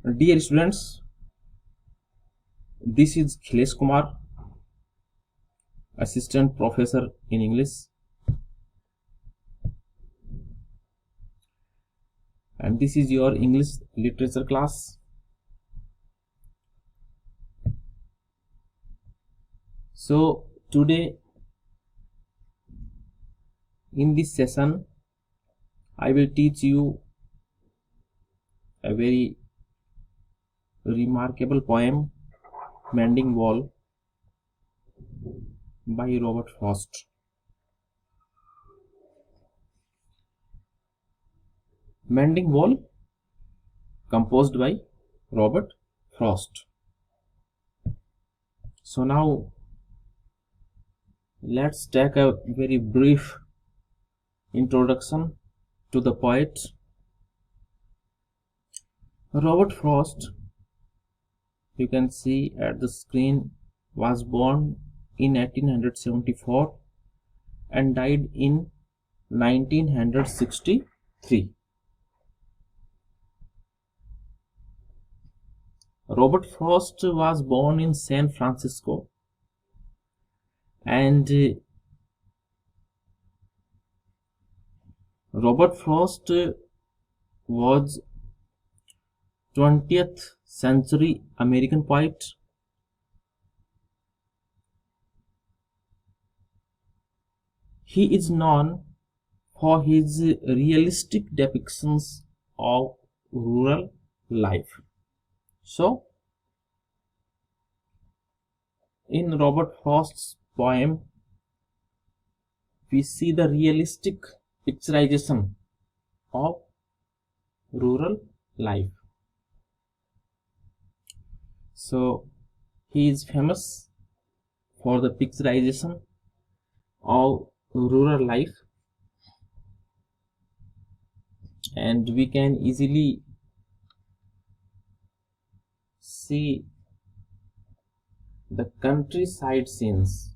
Dear students, this is Khilesh Kumar, Assistant Professor in English, and this is your English literature class. So today in this session I will teach you a very remarkable poem, Mending Wall by Robert Frost. Mending Wall, composed by Robert Frost. So now let's take a very brief introduction to the poet. Robert Frost, you can see at the screen, was born in 1874 and died in 1963. Robert Frost was born in San Francisco, and Robert Frost was 20th century American poet. He is known for his realistic depictions of rural life. So, in Robert Frost's poem, we see the realistic picturization of rural life. So, he is famous for the picturization of rural life, and we can easily see the countryside scenes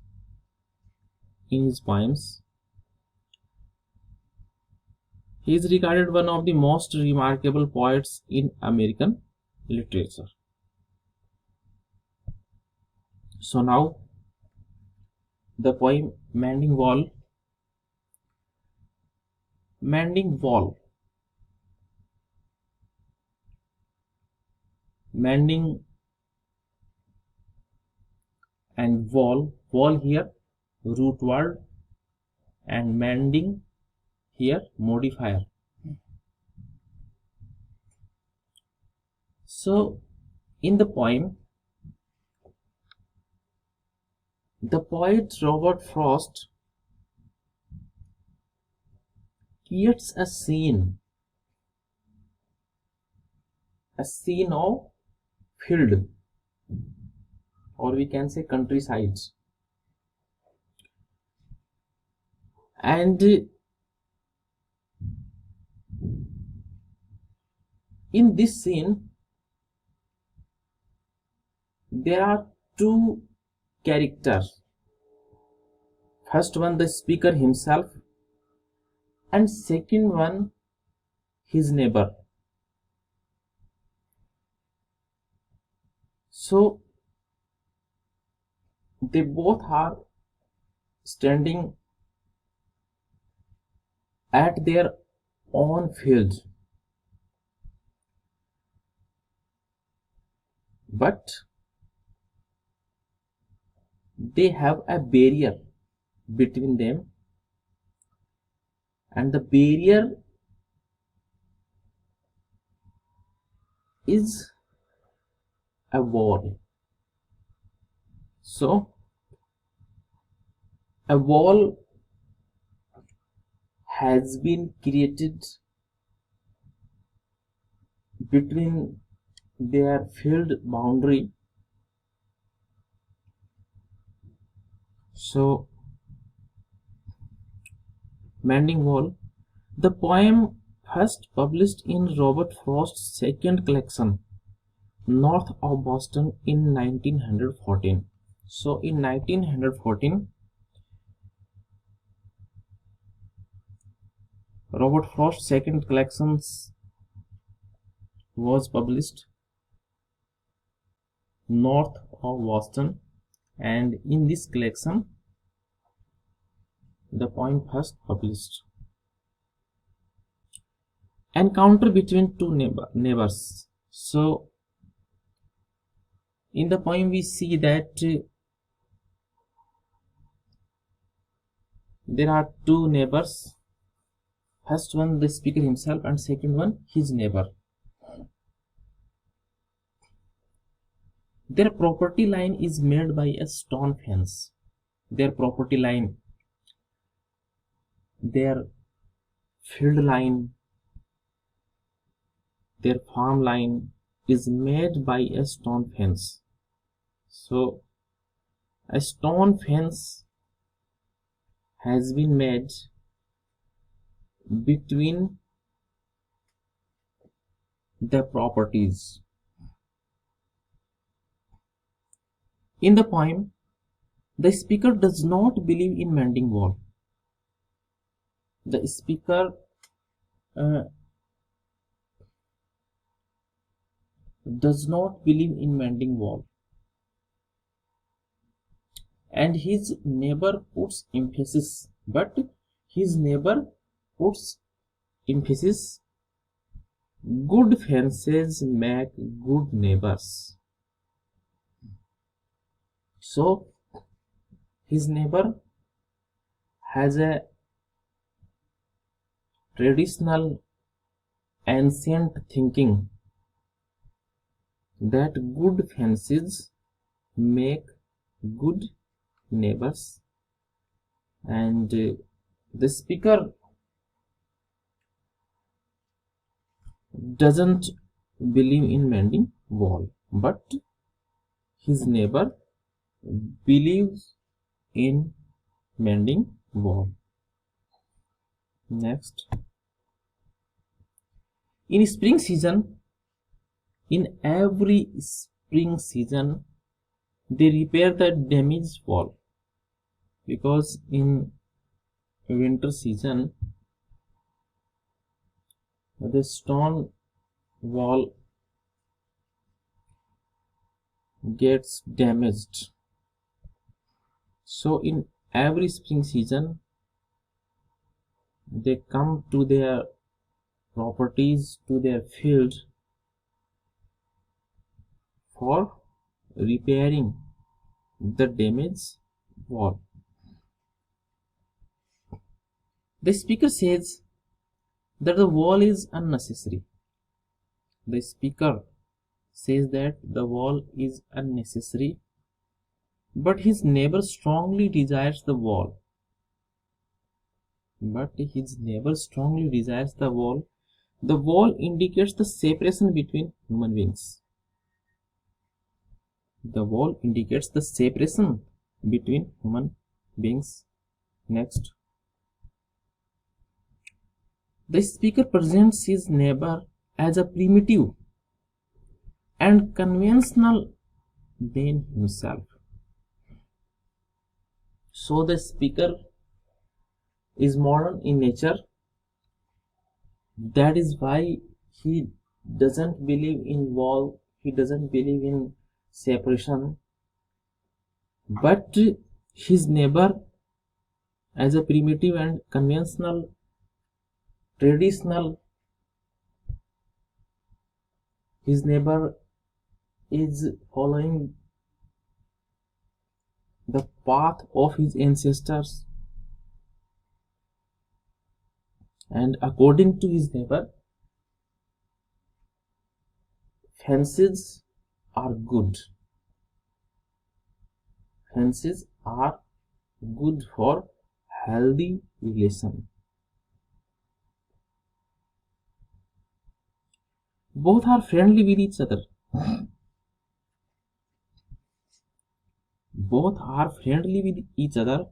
in his poems. He is regarded one of the most remarkable poets in American literature. So now the poem Mending Wall. Mending Wall. Mending and wall here root word, and mending here modifier. So in the poem, the poet Robert Frost creates a scene of field, or we can say countrysides, and in this scene there are two characters. First one, the speaker himself, and second one, his neighbor. So they both are standing at their own field, but they have a barrier between them, and the barrier is a wall. So a wall has been created between their field boundary. So Mending Wall, the poem first published in Robert Frost's second collection, North of Boston, in 1914. So in 1914, Robert Frost's second collections was published, north of Boston, and in this collection the poem first published. Encounter between two neighbors. So in the poem we see that there are two neighbors. First one the speaker himself, and second one his neighbor. Their property line is made by a stone fence. Their property line, their field line, their farm line is made by a stone fence. So a stone fence has been made between the properties. In the poem, the speaker does not believe in mending wall. The speaker does not believe in mending wall, and his neighbor puts emphasis, but his neighbor puts emphasis, good fences make good neighbors. So his neighbor has a traditional ancient thinking that good fences make good neighbors, and the speaker doesn't believe in mending wall, but his neighbor believes in mending wall. Next, in spring season, in every spring season they repair the damaged wall, because in winter season the stone wall gets damaged. So in every spring season they come to their properties, to their field, for repairing the damaged wall. The speaker says that the wall is unnecessary. The speaker says that the wall is unnecessary, but his neighbor strongly desires the wall. But his neighbor strongly desires the wall. The wall indicates the separation between human beings. The wall indicates the separation between human beings. Next, the speaker presents his neighbor as a primitive and conventional than himself. So the speaker is modern in nature. That is why he doesn't believe in wall, he doesn't believe in separation, but his neighbor as a primitive and conventional, traditional, his neighbor is following the path of his ancestors, and according to his neighbor, fences are good. Fences are good for healthy relation. Both are friendly with each other. Both are friendly with each other,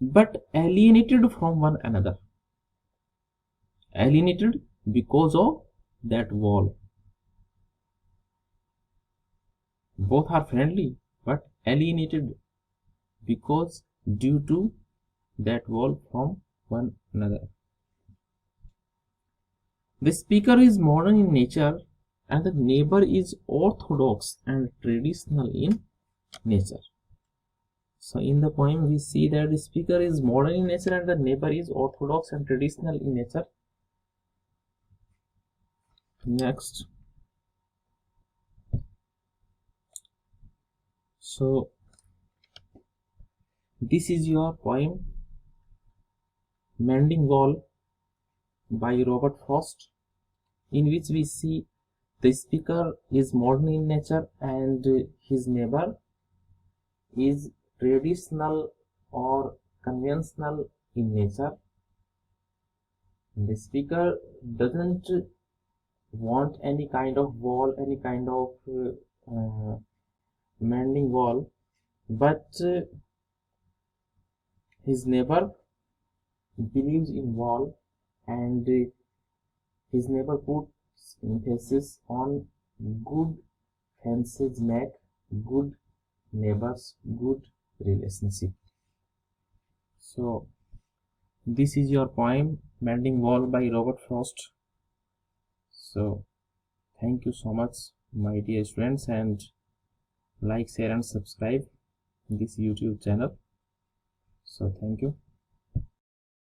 but alienated from one another. Alienated because of that wall. Both are friendly, but alienated because due to that wall from one another. The speaker is modern in nature and the neighbor is orthodox and traditional in nature. So in the poem we see that the speaker is modern in nature and the neighbor is orthodox and traditional in nature. Next, so this is your poem Mending Wall by Robert Frost, in which we see the speaker is modern in nature and his neighbor is traditional or conventional in nature. The speaker doesn't want any kind of wall, any kind of mending wall, but his neighbor believes in wall, and his neighbor puts emphasis on good fences make good neighbors, good relationship. So this is your poem Mending Wall by Robert Frost. So thank you so much, my dear students, and like, share and subscribe this YouTube channel. So thank you.